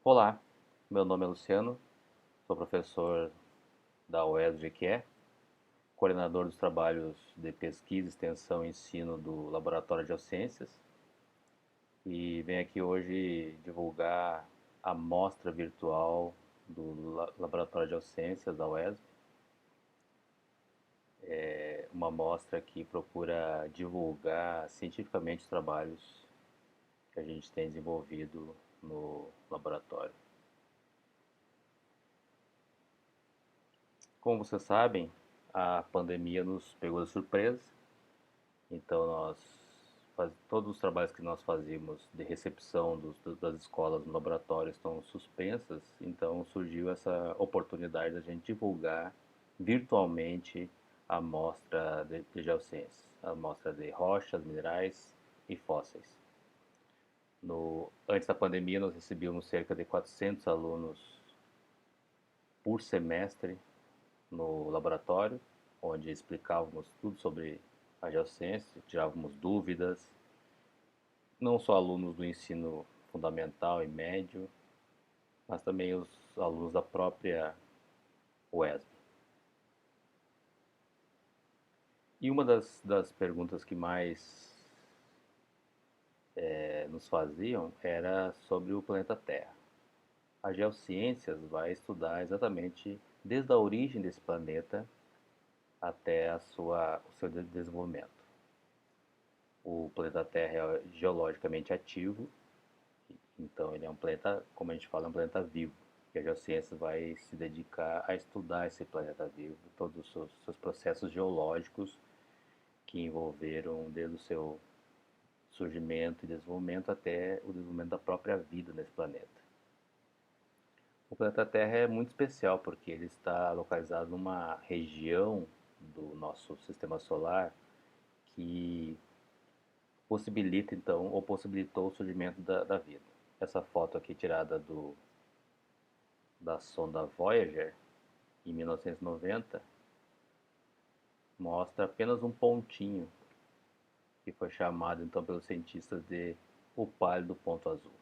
Olá, meu nome é Luciano, sou professor da UESG, coordenador dos trabalhos de pesquisa, extensão e ensino do Laboratório de Geociências e venho aqui hoje divulgar a mostra virtual do Laboratório de Geociências da UESB, uma mostra que procura divulgar cientificamente os trabalhos que a gente tem desenvolvido no laboratório. Como vocês sabem, a pandemia nos pegou de surpresa, então todos os trabalhos que nós fazíamos de recepção das escolas no laboratório estão suspensas, então surgiu essa oportunidade da gente divulgar virtualmente a amostra de geociências, a amostra de rochas, minerais e fósseis. Antes da pandemia, nós recebíamos cerca de 400 alunos por semestre no laboratório, onde explicávamos tudo sobre a geociência, tirávamos dúvidas, não só alunos do ensino fundamental e médio, mas também os alunos da própria UESB. E uma das perguntas que mais nos faziam era sobre o planeta Terra. A geociências vai estudar exatamente desde a origem desse planeta até o seu desenvolvimento. O planeta Terra é geologicamente ativo, então ele é um planeta, como a gente fala, é um planeta vivo. E a geociência vai se dedicar a estudar esse planeta vivo, todos os seus processos geológicos que envolveram desde o seu surgimento e desenvolvimento até o desenvolvimento da própria vida nesse planeta. O planeta Terra é muito especial porque ele está localizado numa região do nosso sistema solar que possibilita então, ou possibilitou o surgimento da vida. Essa foto aqui tirada da sonda Voyager em 1990 mostra apenas um pontinho que foi chamado então pelos cientistas de o pálido ponto azul.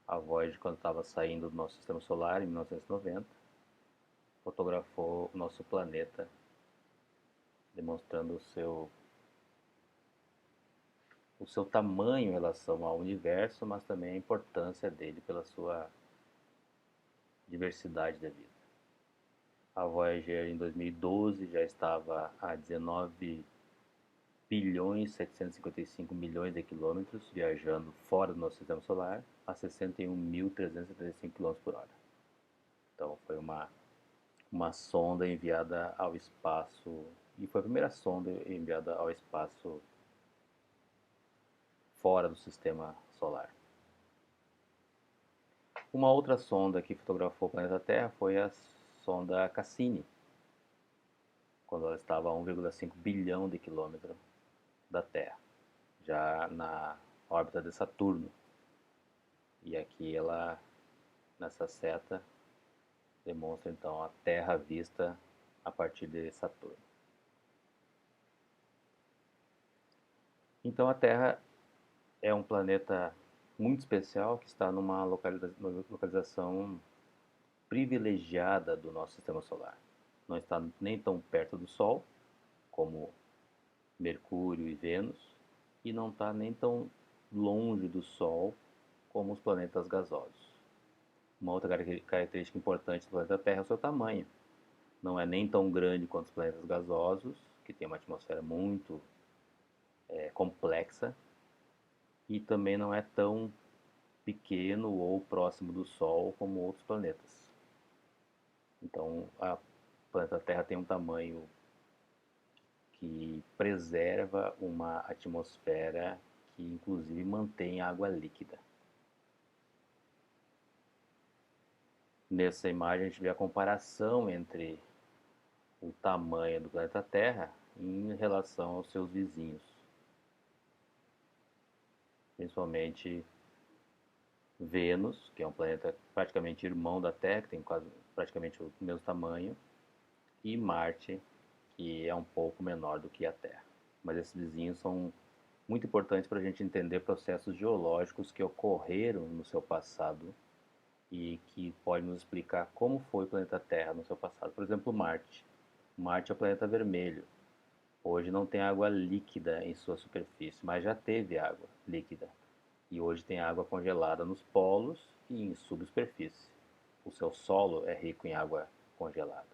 A Voyager, quando estava saindo do nosso sistema solar em 1990, fotografou o nosso planeta, demonstrando o seu tamanho em relação ao universo, mas também a importância dele pela sua diversidade da vida. A Voyager em 2012 já estava a 19 bilhões 755 milhões de quilômetros viajando fora do nosso sistema solar a 61.375 km por hora. Então foi uma sonda enviada ao espaço, e foi a primeira sonda enviada ao espaço fora do sistema solar. Uma outra sonda que fotografou o planeta Terra foi a sonda Cassini, quando ela estava a 1,5 bilhão de quilômetros da Terra, já na órbita de Saturno. E aqui ela, nessa seta, demonstra então a Terra vista a partir de Saturno. Então a Terra é um planeta muito especial que está numa localização privilegiada do nosso sistema solar. Não está nem tão perto do Sol como Mercúrio e Vênus, e não está nem tão longe do Sol como os planetas gasosos. Uma outra característica importante do planeta Terra é o seu tamanho. Não é nem tão grande quanto os planetas gasosos, que tem uma atmosfera muito complexa, e também não é tão pequeno ou próximo do Sol como outros planetas. Então, o planeta Terra tem um tamanho que preserva uma atmosfera que, inclusive, mantém água líquida. Nessa imagem, a gente vê a comparação entre o tamanho do planeta Terra em relação aos seus vizinhos, principalmente Vênus, que é um planeta praticamente irmão da Terra, que tem praticamente o mesmo tamanho, e Marte, que é um pouco menor do que a Terra. Mas esses vizinhos são muito importantes para a gente entender processos geológicos que ocorreram no seu passado e que podem nos explicar como foi o planeta Terra no seu passado. Por exemplo, Marte. Marte é o planeta vermelho. Hoje não tem água líquida em sua superfície, mas já teve água líquida. E hoje tem água congelada nos polos e em subsuperfície. O seu solo é rico em água congelada.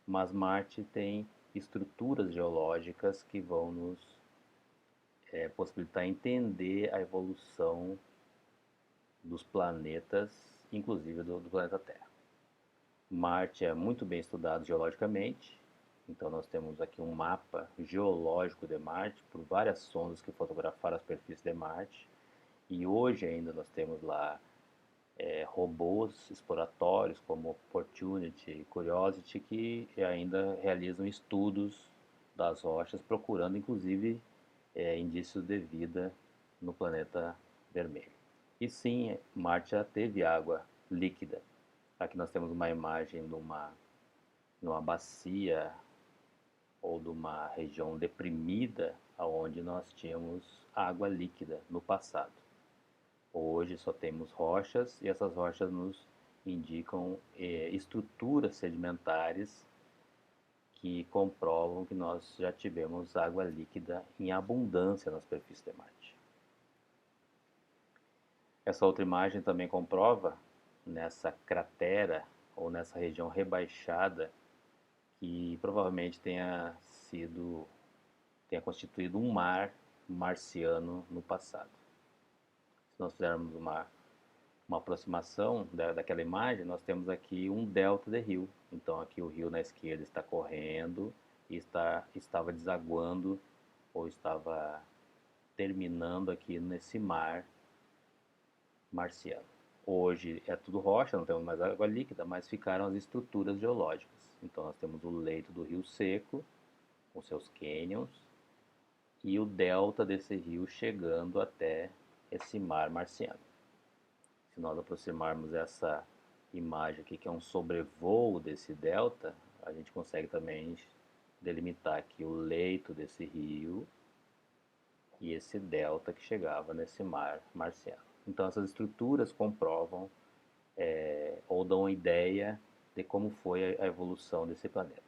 Mas Marte tem estruturas geológicas que vão nos possibilitar entender a evolução dos planetas, inclusive do planeta Terra. Marte é muito bem estudado geologicamente, então nós temos aqui um mapa geológico de Marte por várias sondas que fotografaram a superfície de Marte. E hoje ainda nós temos lá robôs exploratórios como Opportunity e Curiosity que ainda realizam estudos das rochas, procurando inclusive indícios de vida no planeta vermelho. E sim, Marte já teve água líquida. Aqui nós temos uma imagem numa bacia ou de uma região deprimida onde nós tínhamos água líquida no passado. Hoje só temos rochas e essas rochas nos indicam estruturas sedimentares que comprovam que nós já tivemos água líquida em abundância na superfície de Marte. Essa outra imagem também comprova nessa cratera ou nessa região rebaixada que provavelmente tenha constituído um mar marciano no passado. Se nós fizermos uma aproximação daquela imagem, nós temos aqui um delta de rio. Então aqui o rio na esquerda está correndo e estava desaguando ou estava terminando aqui nesse mar marciano. Hoje é tudo rocha, não temos mais água líquida, mas ficaram as estruturas geológicas. Então nós temos o leito do rio seco, com seus cânions, e o delta desse rio chegando até esse mar marciano. Se nós aproximarmos essa imagem aqui, que é um sobrevoo desse delta, a gente consegue também delimitar aqui o leito desse rio e esse delta que chegava nesse mar marciano. Então essas estruturas comprovam ou dão uma ideia de como foi a evolução desse planeta.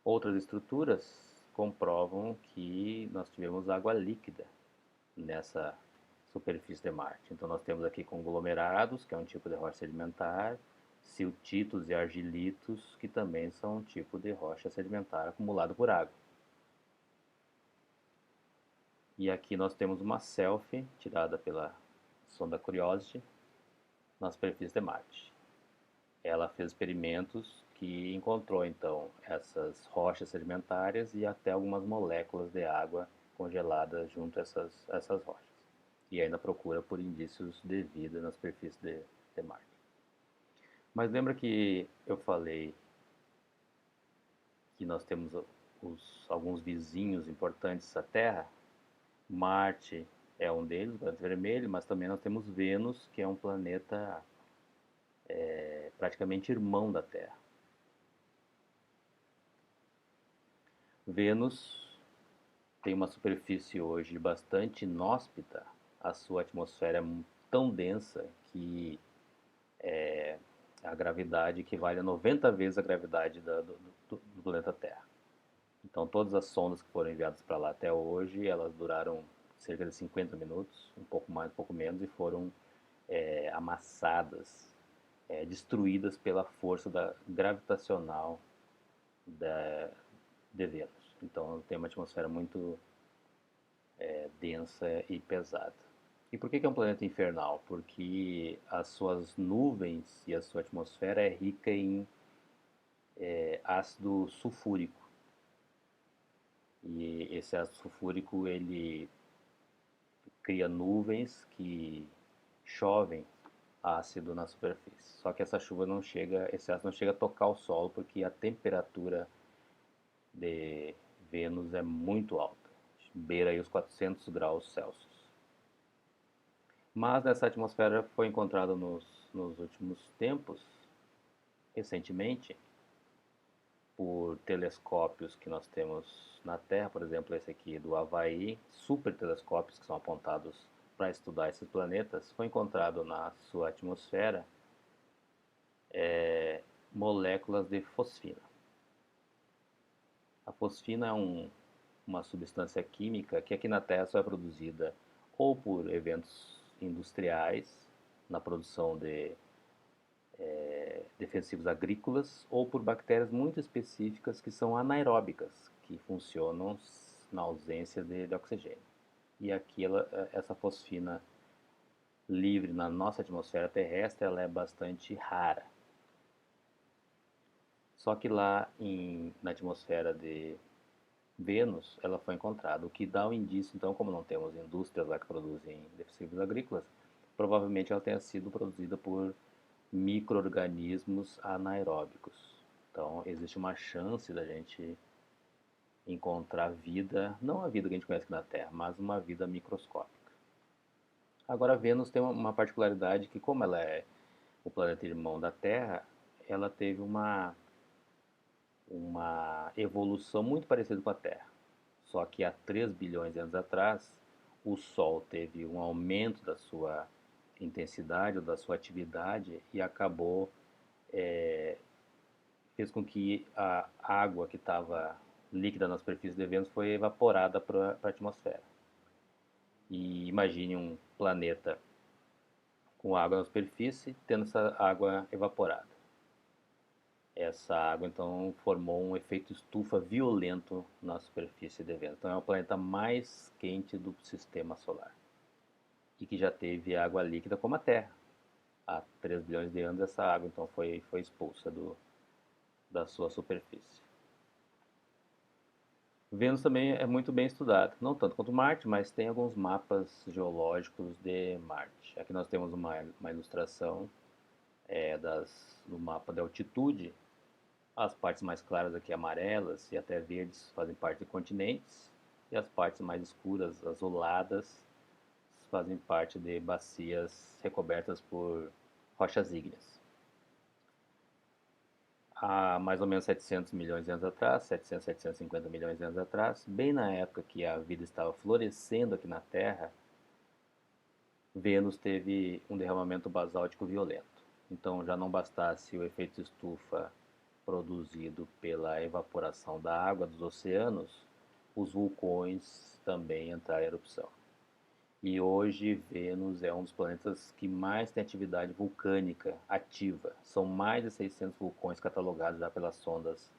Outras estruturas comprovam que nós tivemos água líquida nessa superfície de Marte. Então nós temos aqui conglomerados, que é um tipo de rocha sedimentar, siltitos e argilitos, que também são um tipo de rocha sedimentar acumulado por água. E aqui nós temos uma selfie tirada pela sonda Curiosity na superfície de Marte. Ela fez experimentos que encontrou então essas rochas sedimentares e até algumas moléculas de água congeladas junto a essas rochas. E ainda procura por indícios de vida na superfície de Marte. Mas lembra que eu falei que nós temos alguns vizinhos importantes à Terra? Marte é um deles, o planeta vermelho, mas também nós temos Vênus, que é um planeta praticamente irmão da Terra. Vênus tem uma superfície hoje bastante inóspita, a sua atmosfera é tão densa que a gravidade equivale a 90 vezes a gravidade do planeta Terra. Então todas as sondas que foram enviadas para lá até hoje, elas duraram cerca de 50 minutos, um pouco mais, um pouco menos, e foram amassadas, destruídas pela força gravitacional de Vênus. Então tem uma atmosfera muito densa e pesada. E por que é um planeta infernal? Porque as suas nuvens e a sua atmosfera é rica em ácido sulfúrico. E esse ácido sulfúrico ele cria nuvens que chovem ácido na superfície. Só que essa chuva não chega, esse ácido não chega a tocar o solo porque a temperatura de Vênus é muito alta, beira aí os 400 graus Celsius. Mas nessa atmosfera foi encontrada nos últimos tempos, recentemente, por telescópios que nós temos na Terra, por exemplo, esse aqui do Havaí, super telescópios que são apontados para estudar esses planetas, foi encontrado na sua atmosfera moléculas de fosfina. A fosfina é uma substância química que aqui na Terra só é produzida ou por eventos industriais, na produção de defensivos agrícolas, ou por bactérias muito específicas que são anaeróbicas, que funcionam na ausência de oxigênio. E aqui essa fosfina livre na nossa atmosfera terrestre ela é bastante rara. Só que lá na atmosfera de Vênus ela foi encontrada, o que dá um indício, então, como não temos indústrias lá que produzem defensivos agrícolas, provavelmente ela tenha sido produzida por micro-organismos anaeróbicos. Então, existe uma chance da gente encontrar vida, não a vida que a gente conhece aqui na Terra, mas uma vida microscópica. Agora, Vênus tem uma particularidade que, como ela é o planeta irmão da Terra, ela teve uma evolução muito parecida com a Terra. Só que há 3 bilhões de anos atrás, o Sol teve um aumento da sua intensidade ou da sua atividade e acabou, fez com que a água que estava líquida na superfície de Vênus foi evaporada para a atmosfera. E imagine um planeta com água na superfície, tendo essa água evaporada. Essa água então formou um efeito estufa violento na superfície de Vênus. Então é o planeta mais quente do sistema solar e que já teve água líquida como a Terra. Há 3 bilhões de anos essa água então foi expulsa da sua superfície. Vênus também é muito bem estudado, não tanto quanto Marte, mas tem alguns mapas geológicos de Marte. Aqui nós temos uma ilustração do mapa de altitude. As partes mais claras aqui amarelas e até verdes fazem parte de continentes e as partes mais escuras, azuladas, fazem parte de bacias recobertas por rochas ígneas. Há mais ou menos 700 milhões de anos atrás, 700, 750 milhões de anos atrás, bem na época que a vida estava florescendo aqui na Terra, Vênus teve um derramamento basáltico violento. Então já não bastasse o efeito estufa produzido pela evaporação da água dos oceanos, os vulcões também entraram em erupção. E hoje Vênus é um dos planetas que mais tem atividade vulcânica ativa. São mais de 600 vulcões catalogados já pelas sondas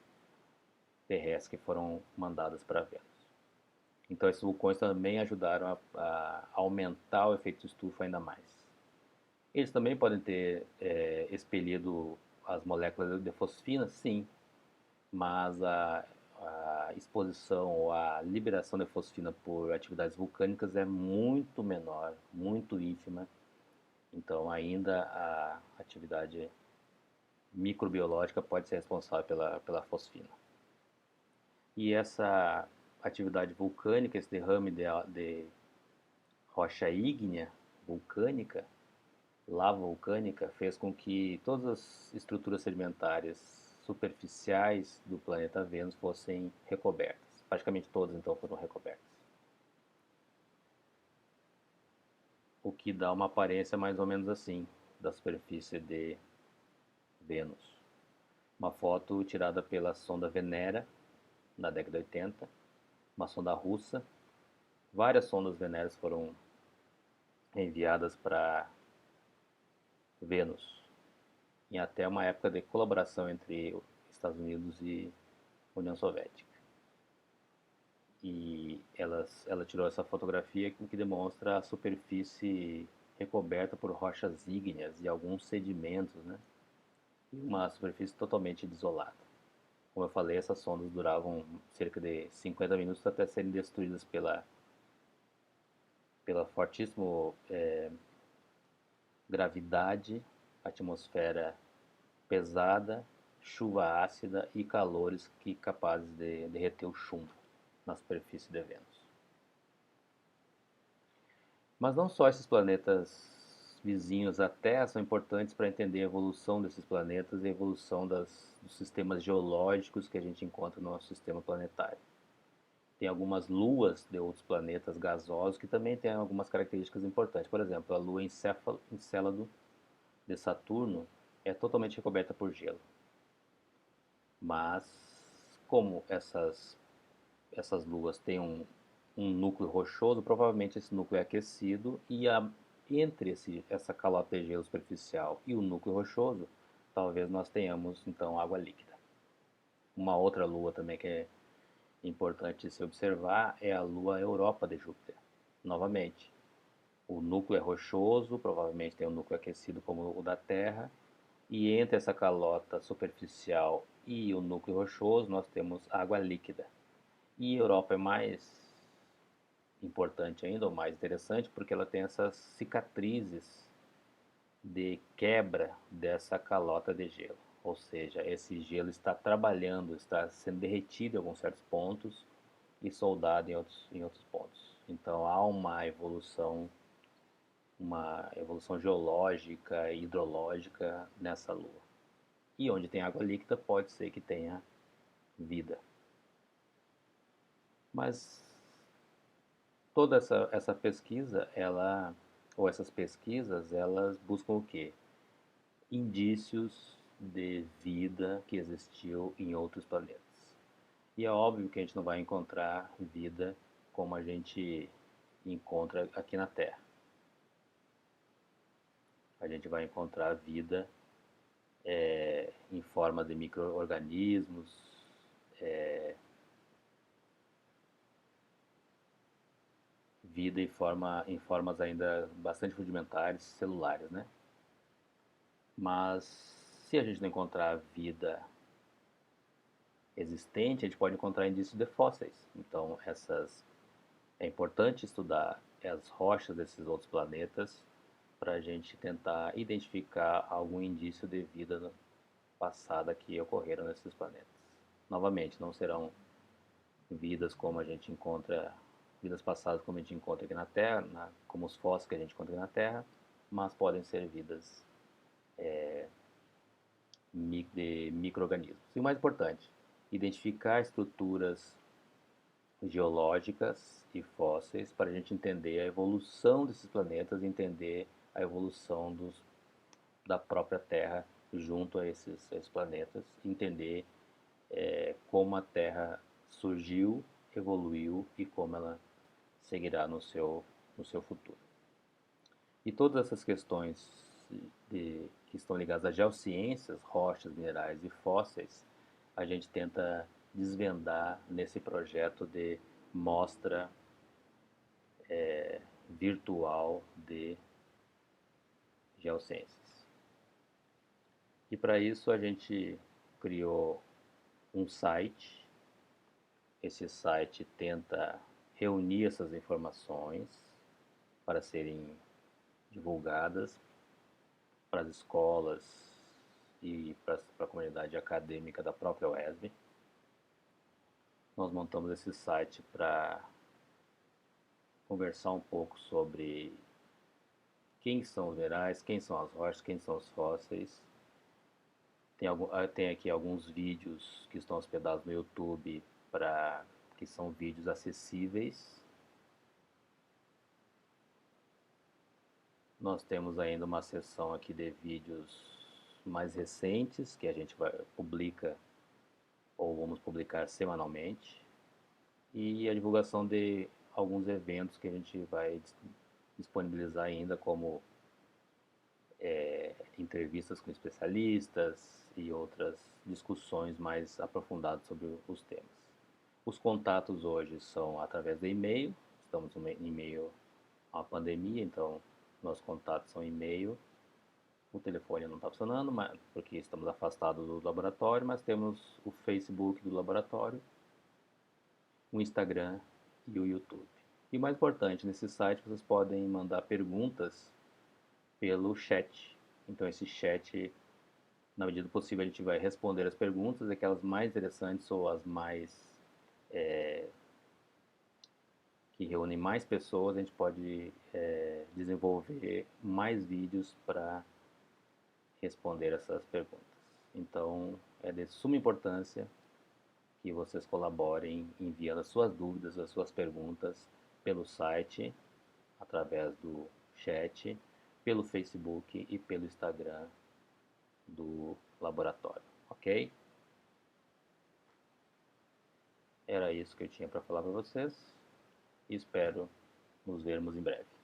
terrestres que foram mandadas para Vênus. Então esses vulcões também ajudaram a aumentar o efeito estufa ainda mais. Eles também podem ter expelido as moléculas de fosfina, sim, mas a exposição ou a liberação de fosfina por atividades vulcânicas é muito menor, muito ínfima. Então, ainda a atividade microbiológica pode ser responsável pela fosfina. E essa atividade vulcânica, esse derrame de rocha ígnea vulcânica, lava vulcânica, fez com que todas as estruturas sedimentares superficiais do planeta Vênus fossem recobertas. Praticamente todas, então, foram recobertas. O que dá uma aparência mais ou menos assim da superfície de Vênus. Uma foto tirada pela sonda Venera, na década de 80, uma sonda russa. Várias sondas Veneras foram enviadas para Vênus, em até uma época de colaboração entre Estados Unidos e União Soviética. E ela tirou essa fotografia que demonstra a superfície recoberta por rochas ígneas e alguns sedimentos, né? E uma superfície totalmente desolada. Como eu falei, essas sondas duravam cerca de 50 minutos até serem destruídas pela fortíssima gravidade, atmosfera pesada, chuva ácida e calores capazes de derreter o chumbo na superfície de Vênus. Mas não só esses planetas vizinhos à Terra são importantes para entender a evolução desses planetas e a evolução dos sistemas geológicos que a gente encontra no nosso sistema planetário. Tem algumas luas de outros planetas gasosos que também têm algumas características importantes. Por exemplo, a lua Encélado de Saturno é totalmente recoberta por gelo. Mas, como essas luas têm um núcleo rochoso, provavelmente esse núcleo é aquecido e entre essa calota de gelo superficial e o núcleo rochoso, talvez nós tenhamos então água líquida. Uma outra lua também que é importante se observar é a lua Europa de Júpiter. Novamente, o núcleo é rochoso, provavelmente tem um núcleo aquecido como o da Terra, e entre essa calota superficial e o núcleo rochoso nós temos água líquida. E a Europa é mais importante ainda, ou mais interessante, porque ela tem essas cicatrizes de quebra dessa calota de gelo. Ou seja, esse gelo está trabalhando, está sendo derretido em alguns certos pontos e soldado em outros pontos. Então há uma evolução geológica e hidrológica nessa lua. E onde tem água líquida pode ser que tenha vida. Mas toda essa pesquisa, ou essas pesquisas, elas buscam o quê? Indícios de vida que existiu em outros planetas. E é óbvio que a gente não vai encontrar vida como a gente encontra aqui na Terra. A gente vai encontrar vida em forma de micro-organismos, vida em formas ainda bastante rudimentares, celulares, né? Mas se a gente não encontrar vida existente, a gente pode encontrar indícios de fósseis. Então, é importante estudar as rochas desses outros planetas para a gente tentar identificar algum indício de vida passada que ocorreram nesses planetas. Novamente, não serão vidas como a gente encontra, vidas passadas como a gente encontra aqui na Terra, como os fósseis que a gente encontra aqui na Terra, mas podem ser vidas de micro-organismos. E o mais importante, identificar estruturas geológicas e fósseis para a gente entender a evolução desses planetas, entender a evolução da própria Terra junto a esses planetas, entender como a Terra surgiu, evoluiu e como ela seguirá no seu futuro. E todas essas questões que estão ligadas às geociências, rochas, minerais e fósseis, a gente tenta desvendar nesse projeto de mostra virtual de geociências. E para isso a gente criou um site. Esse site tenta reunir essas informações para serem divulgadas para as escolas e para a comunidade acadêmica da própria UESB. Nós montamos esse site para conversar um pouco sobre quem são os minerais, quem são as rochas, quem são os fósseis. Tem aqui alguns vídeos que estão hospedados no YouTube que são vídeos acessíveis. Nós temos ainda uma seção aqui de vídeos mais recentes que a gente publica ou vamos publicar semanalmente, e a divulgação de alguns eventos que a gente vai disponibilizar ainda, como entrevistas com especialistas e outras discussões mais aprofundadas sobre os temas. Os contatos hoje são através de e-mail, estamos em meio à pandemia, então nossos contatos são e-mail. O telefone não está funcionando, porque estamos afastados do laboratório, mas temos o Facebook do laboratório, o Instagram e o YouTube. E o mais importante, nesse site vocês podem mandar perguntas pelo chat. Então esse chat, na medida do possível, a gente vai responder as perguntas, aquelas mais interessantes ou as mais que reúne mais pessoas, a gente pode desenvolver mais vídeos para responder essas perguntas. Então, é de suma importância que vocês colaborem enviando as suas dúvidas, as suas perguntas pelo site, através do chat, pelo Facebook e pelo Instagram do laboratório, ok? Era isso que eu tinha para falar para vocês e espero nos vermos em breve.